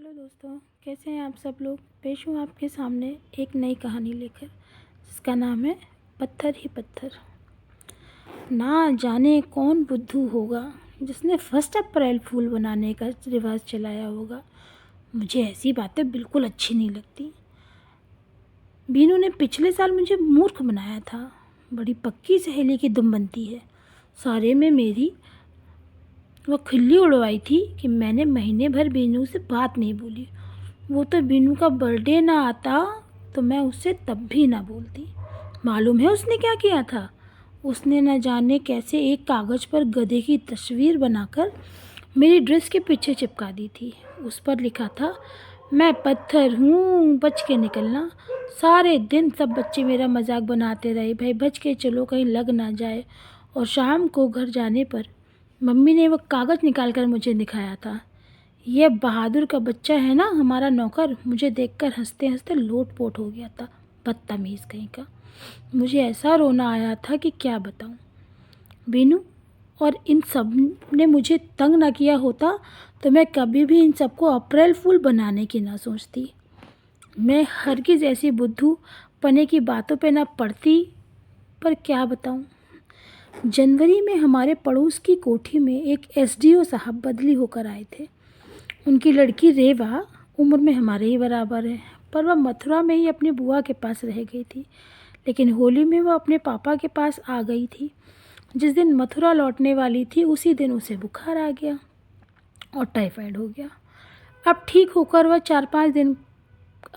Hello दोस्तों, कैसे हैं आप सब लोग। पेश हूँ आपके सामने एक नई कहानी लेकर जिसका नाम है पत्थर ही पत्थर। ना जाने कौन बुद्धू होगा जिसने 1 अप्रैल फूल बनाने का रिवाज चलाया होगा। मुझे ऐसी बातें बिल्कुल अच्छी नहीं लगती। बीनू ने पिछले साल मुझे मूर्ख बनाया था। बड़ी पक्की सहेली की दुम बनती है। सारे में मेरी वह खिल्ली उड़वाई थी कि मैंने महीने भर बीनू से बात नहीं बोली। वो तो बीनू का बर्थडे ना आता तो मैं उससे तब भी ना बोलती। मालूम है उसने क्या किया था। उसने न जाने कैसे एक कागज़ पर गधे की तस्वीर बनाकर मेरी ड्रेस के पीछे चिपका दी थी। उस पर लिखा था, मैं पत्थर हूँ, बच के निकलना। सारे दिन सब बच्चे मेरा मजाक बनाते रहे, भाई बच के चलो कहीं लग ना जाए। और शाम को घर जाने पर मम्मी ने वो कागज़ निकाल कर मुझे दिखाया था। यह बहादुर का बच्चा है ना हमारा नौकर। मुझे देखकर हंसते हंसते लोटपोट हो गया था। बदतमीज़ कहीं का। मुझे ऐसा रोना आया था कि क्या बताऊं। बीनू और इन सब ने मुझे तंग ना किया होता तो मैं कभी भी इन सबको अप्रैल फूल बनाने की ना सोचती। मैं हरगिज़ ऐसी बुद्धू पने की बातों पे ना पड़ती। पर क्या बताऊं। जनवरी में हमारे पड़ोस की कोठी में एक एसडीओ साहब बदली होकर आए थे। उनकी लड़की रेवा उम्र में हमारे ही बराबर है, पर वह मथुरा में ही अपनी बुआ के पास रह गई थी। लेकिन होली में वह अपने पापा के पास आ गई थी। जिस दिन मथुरा लौटने वाली थी उसी दिन उसे बुखार आ गया और टाइफाइड हो गया। अब ठीक होकर वह 4-5 दिन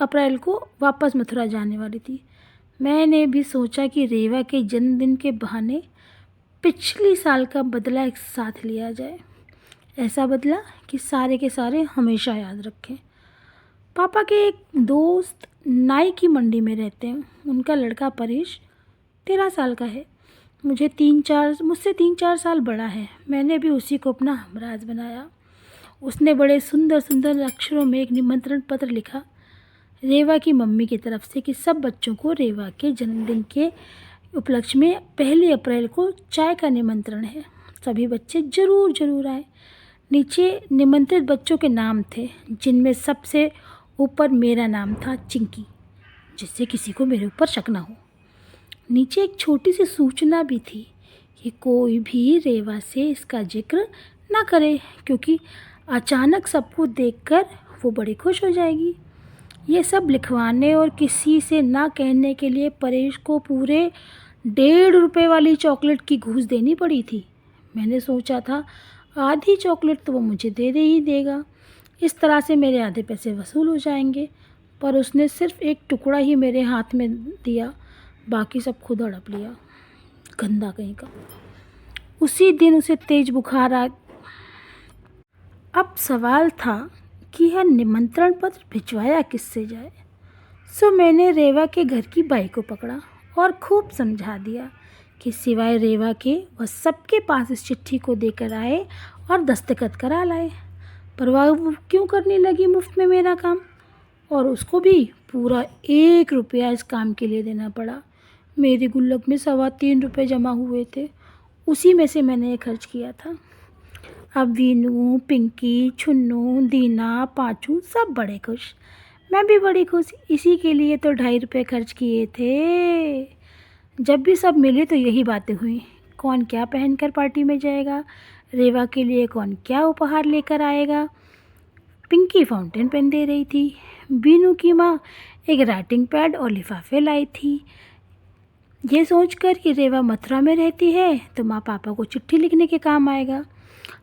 अप्रैल को वापस मथुरा जाने वाली थी। मैंने भी सोचा कि रेवा के जन्मदिन के बहाने पिछली साल का बदला एक साथ लिया जाए। ऐसा बदला कि सारे के सारे हमेशा याद रखें। पापा के एक दोस्त नाई की मंडी में रहते हैं। उनका लड़का परेश 13 साल का है। मुझसे 3-4 साल बड़ा है। मैंने भी उसी को अपना हमराज बनाया। उसने बड़े सुंदर सुंदर अक्षरों में एक निमंत्रण पत्र लिखा रेवा की मम्मी की तरफ से कि सब बच्चों को रेवा के जन्मदिन के उपलक्ष्य में 1 अप्रैल को चाय का निमंत्रण है। सभी बच्चे ज़रूर ज़रूर आए। नीचे निमंत्रित बच्चों के नाम थे, जिनमें सबसे ऊपर मेरा नाम था, चिंकी, जिससे किसी को मेरे ऊपर शक ना हो। नीचे एक छोटी सी सूचना भी थी कि कोई भी रेवा से इसका जिक्र ना करे, क्योंकि अचानक सबको देखकर वो बड़ी खुश हो जाएगी। ये सब लिखवाने और किसी से ना कहने के लिए परेश को पूरे 1.5 रुपये वाली चॉकलेट की घूस देनी पड़ी थी। मैंने सोचा था आधी चॉकलेट तो वो मुझे दे ही देगा, इस तरह से मेरे आधे पैसे वसूल हो जाएंगे। पर उसने सिर्फ एक टुकड़ा ही मेरे हाथ में दिया, बाकी सब खुद हड़प लिया। गंदा कहीं का। उसी दिन उसे तेज बुखार आ। अब सवाल था कि यह निमंत्रण पत्र भिजवाया किससे जाए। सो मैंने रेवा के घर की बाई को पकड़ा और खूब समझा दिया कि सिवाय रेवा के वह सबके पास इस चिट्ठी को देकर आए और दस्तखत करा लाए। पर वह क्यों करने लगी मुफ्त में मेरा काम, और उसको भी पूरा 1 रुपया इस काम के लिए देना पड़ा। मेरी गुल्लक में 3.25 रुपये जमा हुए थे, उसी में से मैंने ये खर्च किया था। अब वीनू, पिंकी, छुन्नू, दीना, पाँचू सब बड़े खुश। मैं भी बड़ी खुश। इसी के लिए तो 2.5 रुपये खर्च किए थे। जब भी सब मिले तो यही बातें हुई। कौन क्या पहनकर पार्टी में जाएगा, रेवा के लिए कौन क्या उपहार लेकर आएगा। पिंकी फाउंटेन पेन दे रही थी। बीनू की माँ एक राइटिंग पैड और लिफाफे लाई थी, ये सोचकर कि रेवा मथुरा में रहती है तो माँ पापा को चिट्ठी लिखने के काम आएगा।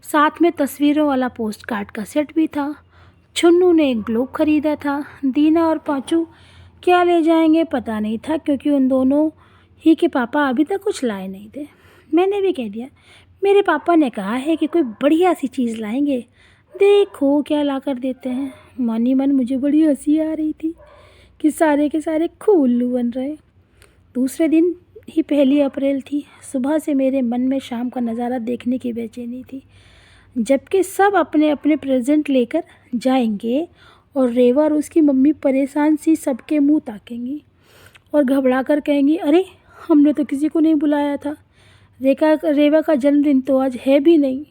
साथ में तस्वीरों वाला पोस्ट कार्ड का सेट भी था। छुन्नू ने एक ग्लोब खरीदा था। दीना और पाँचू क्या ले जाएंगे पता नहीं था, क्योंकि उन दोनों ही के पापा अभी तक कुछ लाए नहीं थे। मैंने भी कह दिया, मेरे पापा ने कहा है कि कोई बढ़िया सी चीज़ लाएंगे, देखो क्या ला कर देते हैं। मन ही मन मुझे बड़ी हंसी आ रही थी कि सारे के सारे खूब उल्लू बन रहे। दूसरे दिन ही 1 अप्रैल थी। सुबह से मेरे मन में शाम का नज़ारा देखने की बेचैनी थी, जबकि सब अपने अपने प्रेजेंट लेकर जाएंगे और रेवा और उसकी मम्मी परेशान सी सबके मुंह ताकेंगी और घबरा कर कहेंगी, अरे हमने तो किसी को नहीं बुलाया था, रेवा का जन्मदिन तो आज है भी नहीं।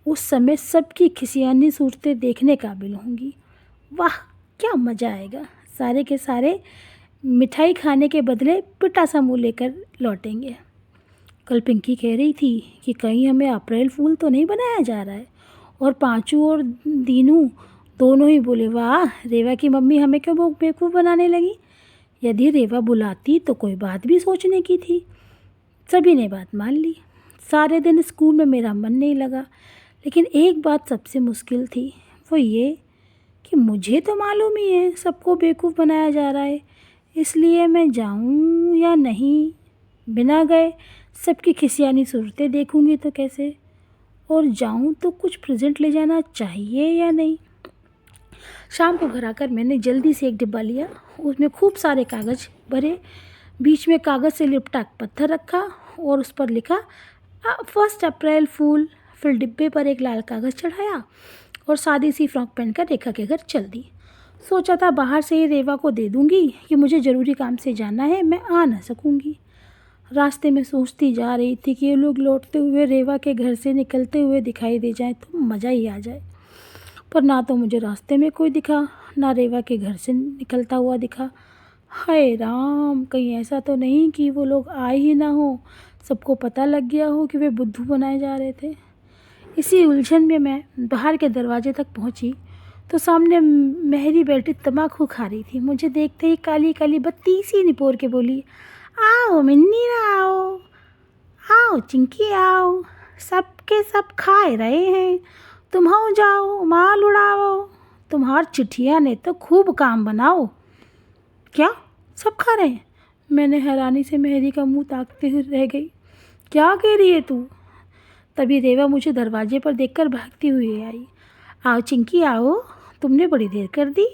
उस समय सबकी खिसियानी सूरतें देखने काबिल होंगी। वाह क्या मज़ा आएगा, सारे के सारे मिठाई खाने के बदले पिटा सा मुँह लेकर लौटेंगे। कल पिंकी कह रही थी कि कहीं हमें अप्रैल फूल तो नहीं बनाया जा रहा है, और पांचू और दीनू दोनों ही बोले वाह रेवा की मम्मी हमें क्यों बेवकूफ़ बनाने लगी। यदि रेवा बुलाती तो कोई बात भी सोचने की थी। सभी ने बात मान ली। सारे दिन स्कूल में मेरा मन नहीं लगा, लेकिन एक बात सबसे मुश्किल थी, वो ये कि मुझे तो मालूम ही है सबको बेवकूफ़ बनाया जा रहा है, इसलिए मैं जाऊं या नहीं। बिना गए सबकी खिसियानी सूरतें देखूंगी तो कैसे, और जाऊं तो कुछ प्रेजेंट ले जाना चाहिए या नहीं। शाम को घर आकर मैंने जल्दी से एक डिब्बा लिया, उसमें खूब सारे कागज़ भरे, बीच में कागज़ से लिपटा पत्थर रखा और उस पर लिखा 1 अप्रैल फूल। फिर डिब्बे पर एक लाल कागज़ चढ़ाया और सादी सी फ्रॉक पहनकर रेखा के घर चल दी। सोचा था बाहर से ही रेवा को दे दूँगी कि मुझे ज़रूरी काम से जाना है, मैं आ ना सकूँगी। रास्ते में सोचती जा रही थी कि ये लोग लौटते हुए रेवा के घर से निकलते हुए दिखाई दे जाए तो मज़ा ही आ जाए, पर ना तो मुझे रास्ते में कोई दिखा, ना रेवा के घर से निकलता हुआ दिखा। हाय राम, कहीं ऐसा तो नहीं कि वो लोग आए ही ना हो, सबको पता लग गया हो कि वे बुद्धू बनाए जा रहे थे। इसी उलझन में मैं बाहर के दरवाजे तक पहुंची तो सामने मेहरी बैठी तम्बाकू खा रही थी। मुझे देखते ही काली काली बत्ती सी निपोर के बोली, आओ मिन्नी आओ, आओ चिंकी आओ, सबके सब खाए रहे हैं, तुम हो जाओ माल उड़ाओ, तुम्हार चिट्ठिया ने तो खूब काम बनाओ। क्या सब खा रहे हैं? मैंने हैरानी से मेहरी का मुंह ताकते हुए रह गई। क्या कह रही है तू? तभी रेवा मुझे दरवाजे पर देखकर भागती हुई आई। आओ चिंकी आओ, तुमने बड़ी देर कर दी,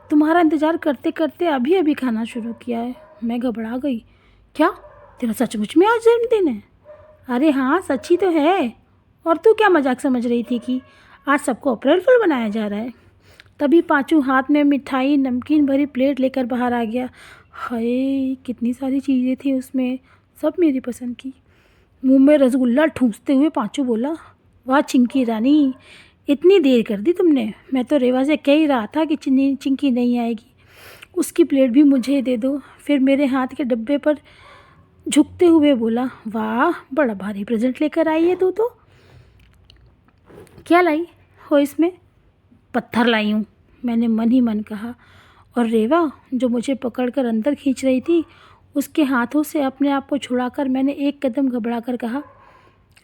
तुम्हारा इंतज़ार करते करते अभी अभी खाना शुरू किया है। मैं घबरा गई। क्या तेरा सचमुच में आज जन्मदिन है? अरे हाँ सच ही तो है, और तू क्या मजाक समझ रही थी कि आज सबको अप्रैल फूल बनाया जा रहा है? तभी पांचू हाथ में मिठाई नमकीन भरी प्लेट लेकर बाहर आ गया। हाय कितनी सारी चीज़ें थी उसमें, सब मेरी पसंद की। मुंह में रसगुल्ला ठूंसते हुए पांचू बोला, वाह चिंकी रानी, इतनी देर कर दी तुमने। मैं तो रेवा से कह ही रहा था कि चिंकी नहीं आएगी, उसकी प्लेट भी मुझे दे दो। फिर मेरे हाथ के डब्बे पर झुकते हुए बोला, वाह बड़ा भारी प्रेजेंट लेकर आई है तू तो। क्या लाई हो इसमें? पत्थर लाई हूँ, मैंने मन ही मन कहा। और रेवा जो मुझे पकड़कर अंदर खींच रही थी, उसके हाथों से अपने आप को छुड़ाकर मैंने एक कदम घबराकर कहा,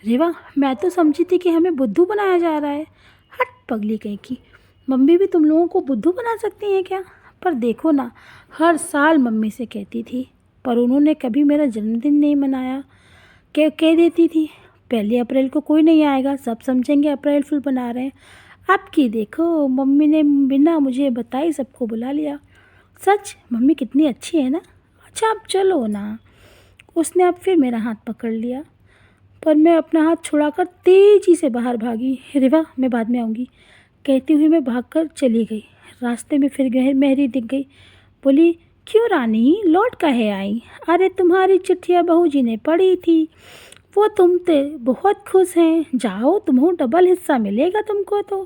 रेवा मैं तो समझी थी कि हमें बुद्धू बनाया जा रहा है। हट पगली कहीं की, मम्मी भी तुम लोगों को बुद्धू बना सकती हैं क्या? पर देखो ना, हर साल मम्मी से कहती थी, पर उन्होंने कभी मेरा जन्मदिन नहीं मनाया। कह देती थी 1 अप्रैल को कोई नहीं आएगा, सब समझेंगे अप्रैल फूल बना रहे हैं। अब की देखो मम्मी ने बिना मुझे बताए सबको बुला लिया। सच मम्मी कितनी अच्छी है ना। अच्छा अब चलो ना। उसने अब फिर मेरा हाथ पकड़ लिया, पर मैं अपना हाथ छुड़ाकर तेज़ी से बाहर भागी। रेवा मैं बाद में आऊँगी, कहती हुई मैं भागकर चली गई। रास्ते में फिर मेहरी दिख गई। बोली, क्यों रानी लौट काहे आई? अरे तुम्हारी चिट्ठिया बहू जी ने पढ़ी थी, वो तुम ते बहुत खुश हैं, जाओ तुम्हें डबल हिस्सा मिलेगा तुमको तो।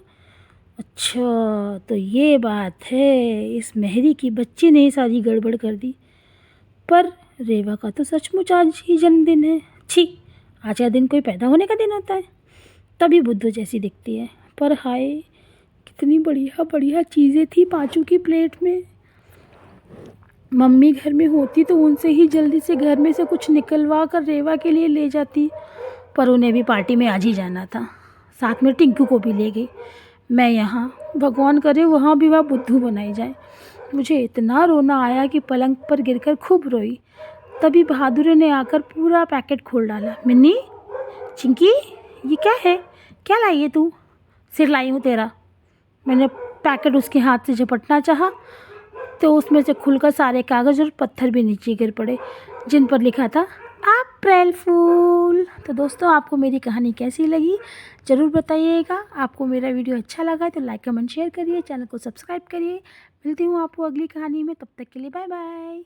अच्छा तो ये बात है, इस मेहरी की बच्ची ने ही सारी गड़बड़ कर दी। पर रेवा का तो सचमुच आज ही जन्मदिन है। छी, आज का दिन कोई पैदा होने का दिन होता है? तभी बुद्धू जैसी दिखती है। पर हाय कितनी बढ़िया बढ़िया चीज़ें थी पांचू की प्लेट में। मम्मी घर में होती तो उनसे ही जल्दी से घर में से कुछ निकलवा कर रेवा के लिए ले जाती, पर उन्हें भी पार्टी में आज ही जाना था। साथ में टिंकू को भी ले गई। मैं यहाँ, भगवान करे वहाँ भी वह बुद्धू बनाई जाए। मुझे इतना रोना आया कि पलंग पर गिरकर खूब रोई। तभी बहादुर ने आकर पूरा पैकेट खोल डाला। मिन्नी, चिंकी ये क्या है? क्या लाई है तू? सिर लाई हूँ तेरा। मैंने पैकेट उसके हाथ से झपटना चाहा तो उसमें से खुलकर सारे कागज़ और पत्थर भी नीचे गिर पड़े, जिन पर लिखा था अप्रैल फूल। तो दोस्तों आपको मेरी कहानी कैसी लगी ज़रूर बताइएगा। आपको मेरा वीडियो अच्छा लगा तो लाइक कमेंट शेयर करिए, चैनल को सब्सक्राइब करिए। मिलती हूँ आपको अगली कहानी में, तब तक के लिए बाय बाय।